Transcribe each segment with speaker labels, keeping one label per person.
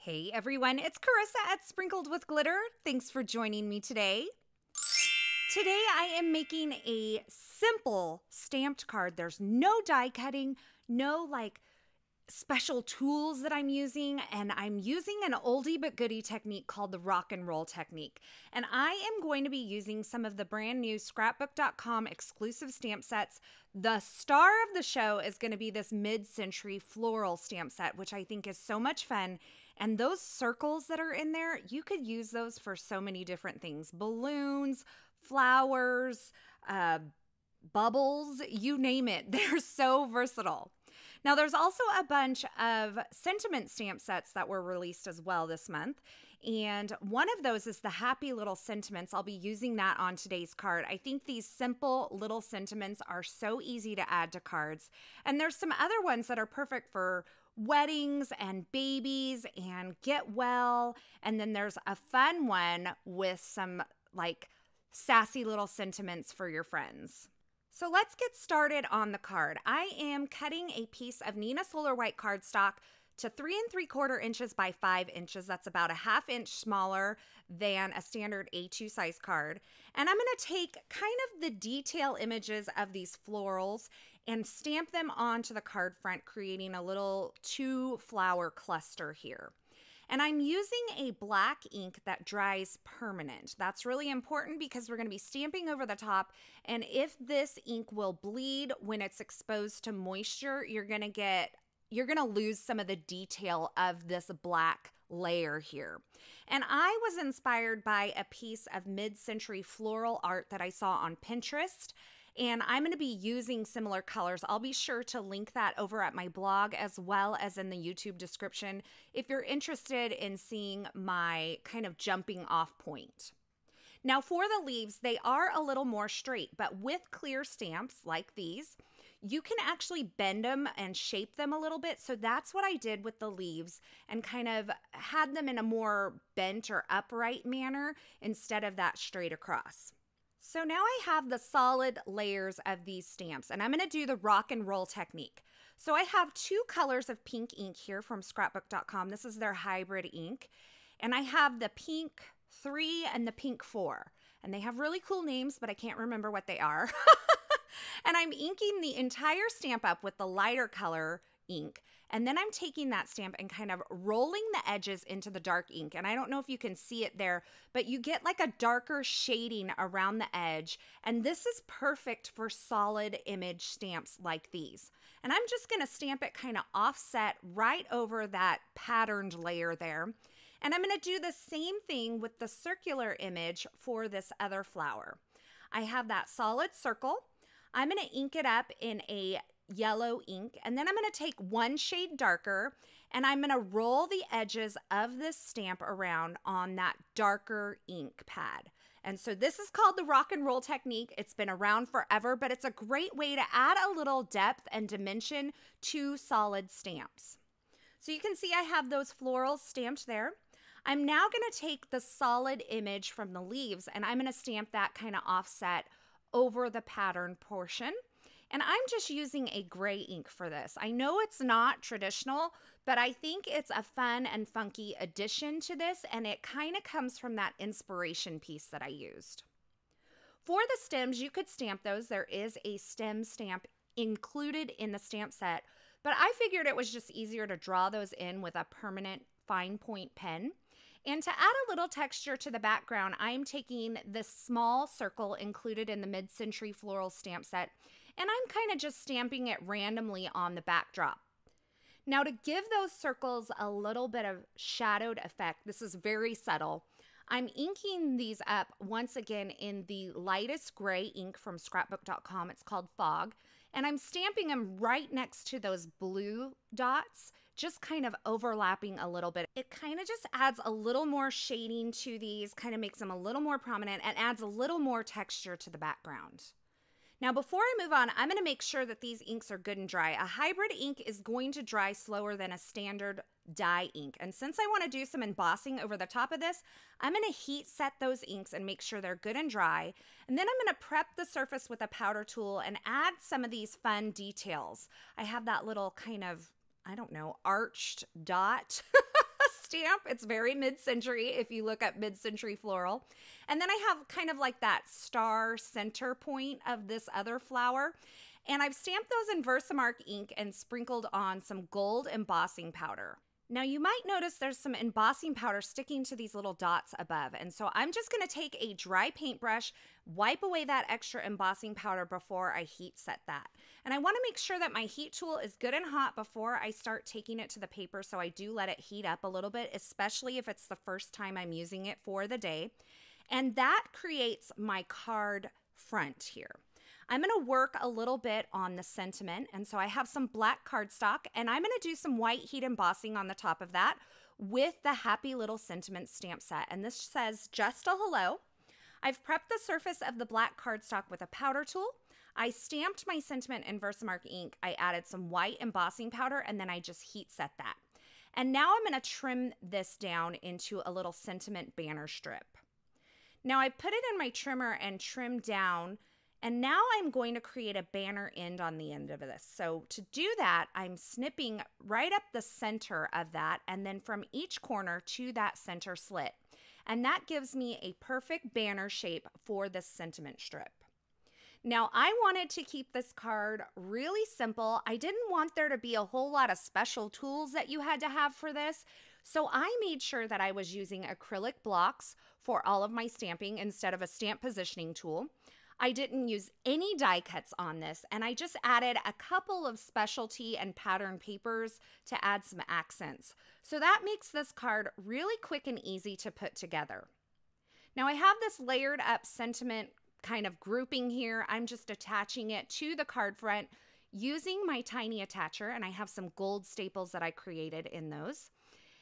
Speaker 1: Hey everyone, it's Carissa at Sprinkled with Glitter. Thanks for joining me today. Today I am making a simple stamped card. There's no die cutting, no special tools that I'm using, and I'm using an oldie but goodie technique called the rock and roll technique. And I am going to be using some of the brand new scrapbook.com exclusive stamp sets. The star of the show is going to be this mid-century floral stamp set, which I think is so much fun. And those circles that are in there, you could use those for so many different things. Balloons, flowers, bubbles, you name it. They're so versatile. Now, there's also a bunch of sentiment stamp sets that were released as well this month. And one of those is the Happy Little Sentiments. I'll be using that on today's card. I think these simple little sentiments are so easy to add to cards. And there's some other ones that are perfect for weddings and babies and get well. And then there's a fun one with some sassy little sentiments for your friends. So let's get started on the card. I am cutting a piece of Neenah Solar White cardstock to 3 3/4 inches by 5 inches. That's about a 1/2 inch smaller than a standard A2 size card. And I'm going to take kind of the detail images of these florals and stamp them onto the card front, creating a little 2-flower cluster here. And I'm using a black ink that dries permanent. That's really important because we're going to be stamping over the top. And if this ink will bleed when it's exposed to moisture, you're going to lose some of the detail of this black layer here. And I was inspired by a piece of mid-century floral art that I saw on Pinterest. And I'm going to be using similar colors. I'll be sure to link that over at my blog as well as in the YouTube description if you're interested in seeing my kind of jumping off point. Now for the leaves, they are a little more straight, but with clear stamps like these, you can actually bend them and shape them a little bit. So that's what I did with the leaves and kind of had them in a more bent or upright manner instead of that straight across. So now I have the solid layers of these stamps, and I'm going to do the rock and roll technique. So I have 2 colors of pink ink here from scrapbook.com. This is their hybrid ink. And I have the pink 3 and the pink 4. And they have really cool names, but I can't remember what they are. And I'm inking the entire stamp up with the lighter color ink. And then I'm taking that stamp and kind of rolling the edges into the dark ink. And I don't know if you can see it there, but you get like a darker shading around the edge. And this is perfect for solid image stamps like these. And I'm just going to stamp it kind of offset right over that patterned layer there. And I'm going to do the same thing with the circular image for this other flower. I have that solid circle. I'm going to ink it up in a yellow ink, and then I'm going to take 1 shade darker and I'm going to roll the edges of this stamp around on that darker ink pad. And so this is called the rock and roll technique. It's been around forever, but it's a great way to add a little depth and dimension to solid stamps. So you can see I have those florals stamped there. I'm now going to take the solid image from the leaves and I'm going to stamp that kind of offset over the pattern portion. And I'm just using a gray ink for this. I know it's not traditional, but I think it's a fun and funky addition to this, and it kind of comes from that inspiration piece that I used. For the stems, you could stamp those. There is a stem stamp included in the stamp set, but I figured it was just easier to draw those in with a permanent fine point pen. And to add a little texture to the background, I'm taking this small circle included in the mid-century floral stamp set, and I'm kind of just stamping it randomly on the backdrop. Now to give those circles a little bit of shadowed effect, this is very subtle, I'm inking these up once again in the lightest gray ink from scrapbook.com. It's called Fog. And I'm stamping them right next to those blue dots, just kind of overlapping a little bit. It kind of just adds a little more shading to these, kind of makes them a little more prominent and adds a little more texture to the background. Now, before I move on, I'm going to make sure that these inks are good and dry. A hybrid ink is going to dry slower than a standard dye ink. And since I want to do some embossing over the top of this, I'm going to heat set those inks and make sure they're good and dry. And then I'm going to prep the surface with a powder tool and add some of these fun details. I have that little kind of, I don't know, arched dot stamp. It's very mid-century if you look up mid-century floral. And then I have kind of like that star center point of this other flower. And I've stamped those in Versamark ink and sprinkled on some gold embossing powder. Now you might notice there's some embossing powder sticking to these little dots above. And so I'm just going to take a dry paintbrush, wipe away that extra embossing powder before I heat set that. And I want to make sure that my heat tool is good and hot before I start taking it to the paper, so I do let it heat up a little bit, especially if it's the first time I'm using it for the day. And that creates my card front here. I'm going to work a little bit on the sentiment, and so I have some black cardstock, and I'm going to do some white heat embossing on the top of that with the Happy Little Sentiment stamp set. And this says, "Just a hello." I've prepped the surface of the black cardstock with a powder tool. I stamped my sentiment in Versamark ink. I added some white embossing powder, and then I just heat set that. And now I'm going to trim this down into a little sentiment banner strip. Now I put it in my trimmer and trimmed down. And now I'm going to create a banner end on the end of this. So to do that, I'm snipping right up the center of that and then from each corner to that center slit. And that gives me a perfect banner shape for this sentiment strip. Now I wanted to keep this card really simple. I didn't want there to be a whole lot of special tools that you had to have for this. So I made sure that I was using acrylic blocks for all of my stamping instead of a stamp positioning tool. I didn't use any die cuts on this, and I just added a couple of specialty and pattern papers to add some accents. So that makes this card really quick and easy to put together. Now I have this layered up sentiment kind of grouping here. I'm just attaching it to the card front using my tiny attacher, and I have some gold staples that I created in those.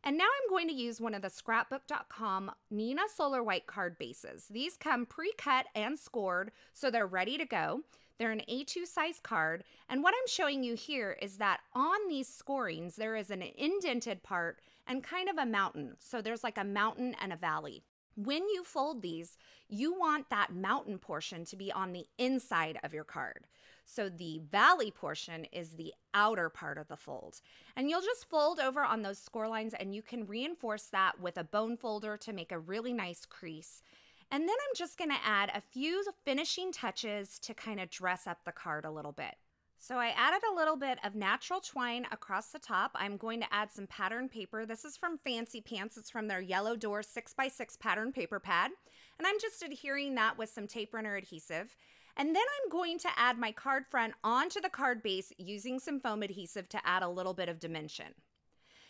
Speaker 1: And now I'm going to use one of the scrapbook.com Nina Solar White card bases. These come pre-cut and scored, so they're ready to go. They're an A2 size card, and what I'm showing you here is that on these scorings, there is an indented part and kind of a mountain. So there's like a mountain and a valley. When you fold these, you want that mountain portion to be on the inside of your card. So the valley portion is the outer part of the fold. And you'll just fold over on those score lines, and you can reinforce that with a bone folder to make a really nice crease. And then I'm just going to add a few finishing touches to kind of dress up the card a little bit. So I added a little bit of natural twine across the top. I'm going to add some pattern paper. This is from Fancy Pants. It's from their Yellow Door 6x6 pattern paper pad. And I'm just adhering that with some tape runner adhesive. And then I'm going to add my card front onto the card base using some foam adhesive to add a little bit of dimension.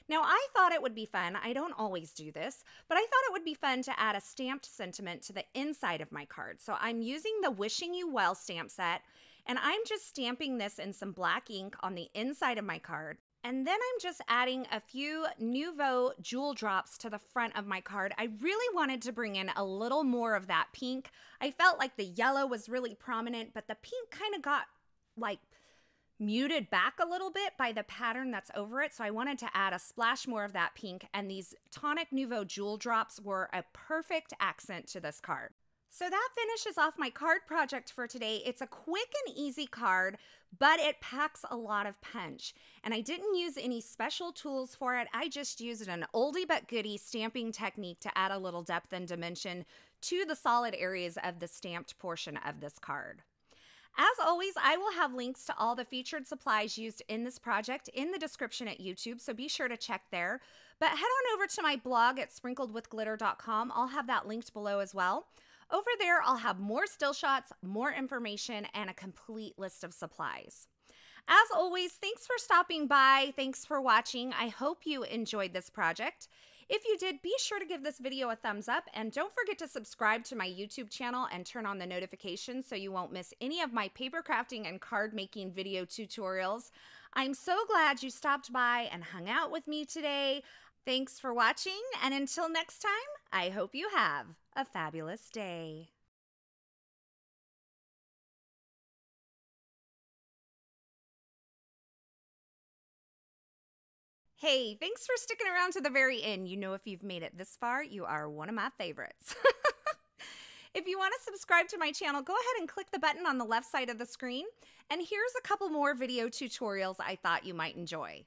Speaker 1: Now I thought it would be fun, I don't always do this, but I thought it would be fun to add a stamped sentiment to the inside of my card. So I'm using the Wishing You Well stamp set, and I'm just stamping this in some black ink on the inside of my card. And then I'm just adding a few Nouveau jewel drops to the front of my card. I really wanted to bring in a little more of that pink. I felt like the yellow was really prominent, but the pink kind of got like muted back a little bit by the pattern that's over it. So I wanted to add a splash more of that pink, and these Tonic Nouveau jewel drops were a perfect accent to this card. So that finishes off my card project for today. It's a quick and easy card, but it packs a lot of punch. And I didn't use any special tools for it. I just used an oldie but goodie stamping technique to add a little depth and dimension to the solid areas of the stamped portion of this card. As always, I will have links to all the featured supplies used in this project in the description at YouTube, so be sure to check there. But head on over to my blog at sprinkledwithglitter.com. I'll have that linked below as well. Over there, I'll have more still shots, more information, and a complete list of supplies. As always, thanks for stopping by. Thanks for watching. I hope you enjoyed this project. If you did, be sure to give this video a thumbs up, and don't forget to subscribe to my YouTube channel and turn on the notifications so you won't miss any of my paper crafting and card making video tutorials. I'm so glad you stopped by and hung out with me today. Thanks for watching, and until next time, I hope you have a fabulous day. Hey, thanks for sticking around to the very end. You know, if you've made it this far, you are one of my favorites. If you want to subscribe to my channel, go ahead and click the button on the left side of the screen. And here's a couple more video tutorials I thought you might enjoy.